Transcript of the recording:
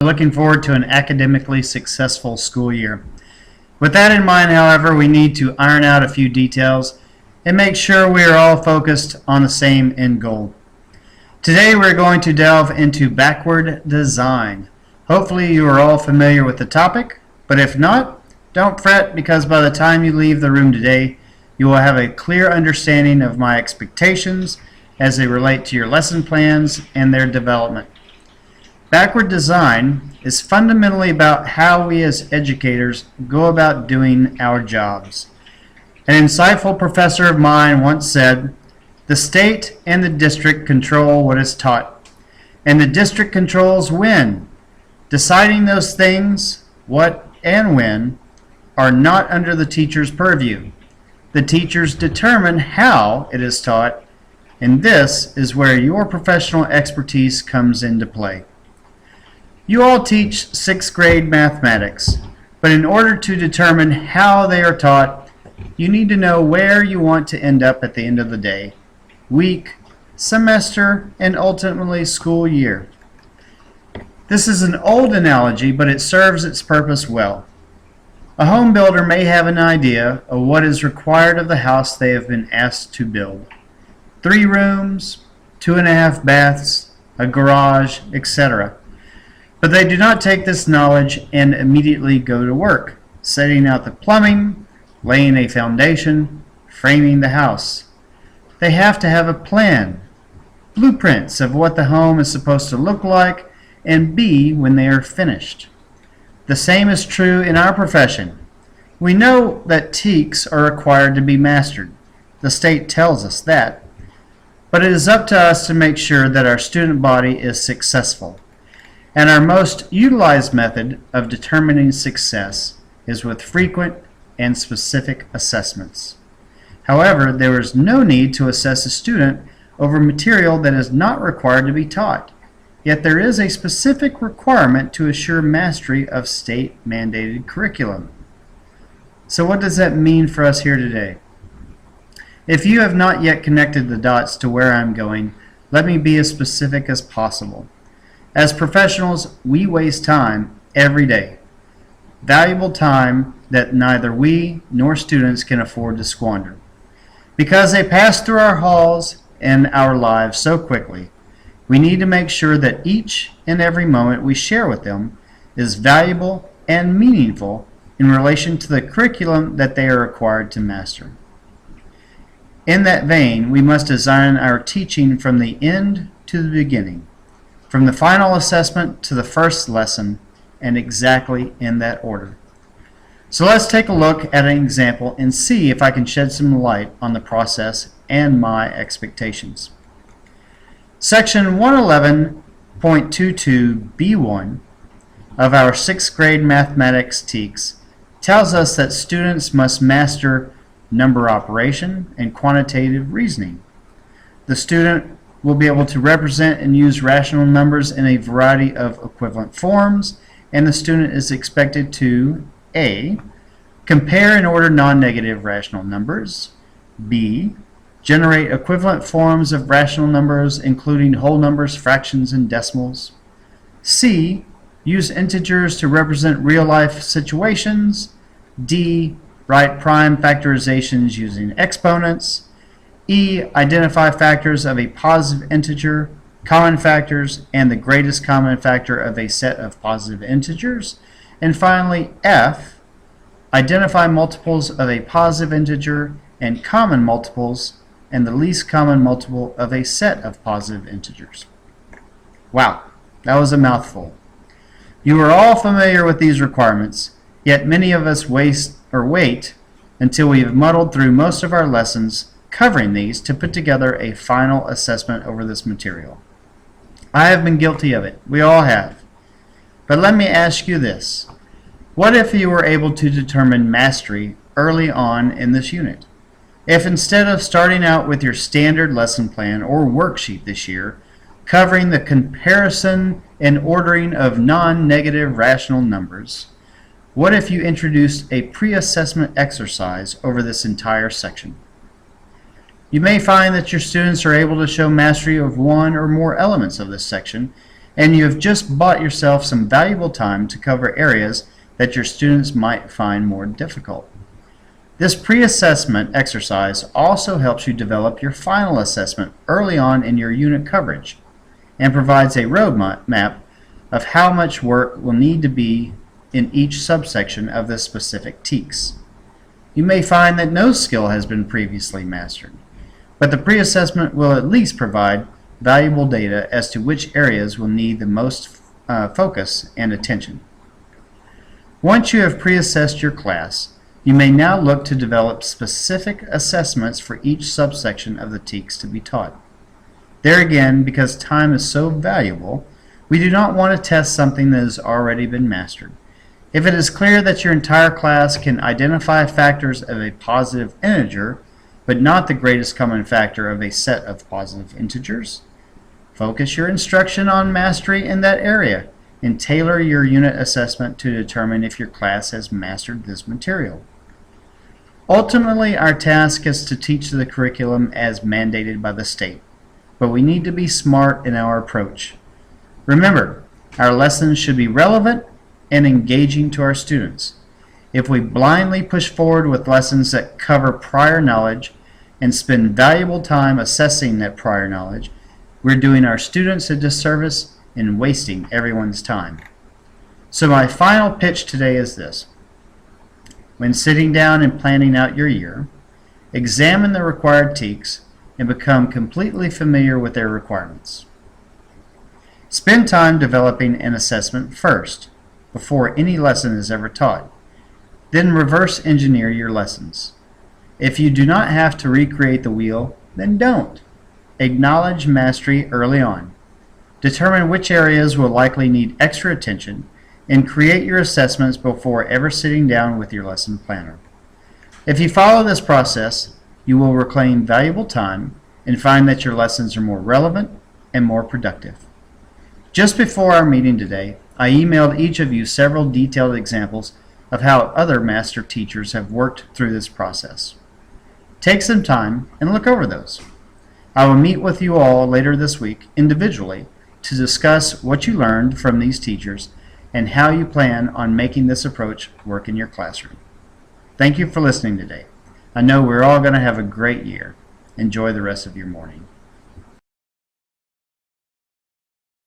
Looking forward to an academically successful school year. With that in mind, however, we need to iron out a few details and make sure we are all focused on the same end goal. Today we're going to delve into backward design. Hopefully you are all familiar with the topic, but if not, don't fret, because by the time you leave the room today, you will have a clear understanding of my expectations as they relate to your lesson plans and their development. Backward design is fundamentally about how we as educators go about doing our jobs. An insightful professor of mine once said, "The state and the district control what is taught, and the district controls when. Deciding those things, what and when, are not under the teacher's purview. The teachers determine how it is taught, and this is where your professional expertise comes into play." You all teach 6th grade mathematics, but in order to determine how they are taught, you need to know where you want to end up at the end of the day, week, semester, and ultimately school year. This is an old analogy, but it serves its purpose well. A home builder may have an idea of what is required of the house they have been asked to build. 3 rooms, 2.5 baths, a garage, etc. But they do not take this knowledge and immediately go to work, setting out the plumbing, laying a foundation, framing the house. They have to have a plan, blueprints of what the home is supposed to look like and be when they are finished. The same is true in our profession. We know that TEKS are required to be mastered. The state tells us that. But it is up to us to make sure that our student body is successful. And our most utilized method of determining success is with frequent and specific assessments. However, there is no need to assess a student over material that is not required to be taught. Yet there is a specific requirement to assure mastery of state-mandated curriculum. So what does that mean for us here today? If you have not yet connected the dots to where I'm going, let me be as specific as possible. As professionals, we waste time every day, valuable time that neither we nor students can afford to squander. Because they pass through our halls and our lives so quickly, we need to make sure that each and every moment we share with them is valuable and meaningful in relation to the curriculum that they are required to master. In that vein, we must design our teaching from the end to the beginning, from the final assessment to the first lesson, and exactly in that order. So let's take a look at an example and see if I can shed some light on the process and my expectations. Section 111.22b1 of our 6th grade mathematics TEKS tells us that students must master number operation and quantitative reasoning. The student will be able to represent and use rational numbers in a variety of equivalent forms, and the student is expected to A. Compare and order non-negative rational numbers, B. Generate equivalent forms of rational numbers including whole numbers, fractions, and decimals, C. Use integers to represent real-life situations, D. Write prime factorizations using exponents, E. Identify factors of a positive integer, common factors, and the greatest common factor of a set of positive integers. And finally, F. Identify multiples of a positive integer and common multiples and the least common multiple of a set of positive integers. Wow, that was a mouthful. You are all familiar with these requirements, yet many of us wait until we have muddled through most of our lessons covering these to put together a final assessment over this material. I have been guilty of it. We all have. But let me ask you this. What if you were able to determine mastery early on in this unit? If instead of starting out with your standard lesson plan or worksheet this year, covering the comparison and ordering of non-negative rational numbers, what if you introduced a pre-assessment exercise over this entire section? You may find that your students are able to show mastery of one or more elements of this section, and you have just bought yourself some valuable time to cover areas that your students might find more difficult. This pre-assessment exercise also helps you develop your final assessment early on in your unit coverage and provides a roadmap of how much work will need to be in each subsection of the specific TEKS. You may find that no skill has been previously mastered, but the pre-assessment will at least provide valuable data as to which areas will need the most focus and attention. Once you have pre-assessed your class, you may now look to develop specific assessments for each subsection of the TEKS to be taught. There again, because time is so valuable, we do not want to test something that has already been mastered. If it is clear that your entire class can identify factors of a positive integer, but not the greatest common factor of a set of positive integers, focus your instruction on mastery in that area and tailor your unit assessment to determine if your class has mastered this material. Ultimately, our task is to teach the curriculum as mandated by the state, but we need to be smart in our approach. Remember, our lessons should be relevant and engaging to our students. If we blindly push forward with lessons that cover prior knowledge and spend valuable time assessing that prior knowledge, we're doing our students a disservice and wasting everyone's time. So my final pitch today is this. When sitting down and planning out your year, examine the required TEKS and become completely familiar with their requirements. Spend time developing an assessment first, before any lesson is ever taught. Then reverse engineer your lessons. If you do not have to recreate the wheel, then don't. Acknowledge mastery early on. Determine which areas will likely need extra attention and create your assessments before ever sitting down with your lesson planner. If you follow this process, you will reclaim valuable time and find that your lessons are more relevant and more productive. Just before our meeting today, I emailed each of you several detailed examples of how other master teachers have worked through this process. Take some time and look over those. I will meet with you all later this week individually to discuss what you learned from these teachers and how you plan on making this approach work in your classroom. Thank you for listening today. I know we're all going to have a great year. Enjoy the rest of your morning.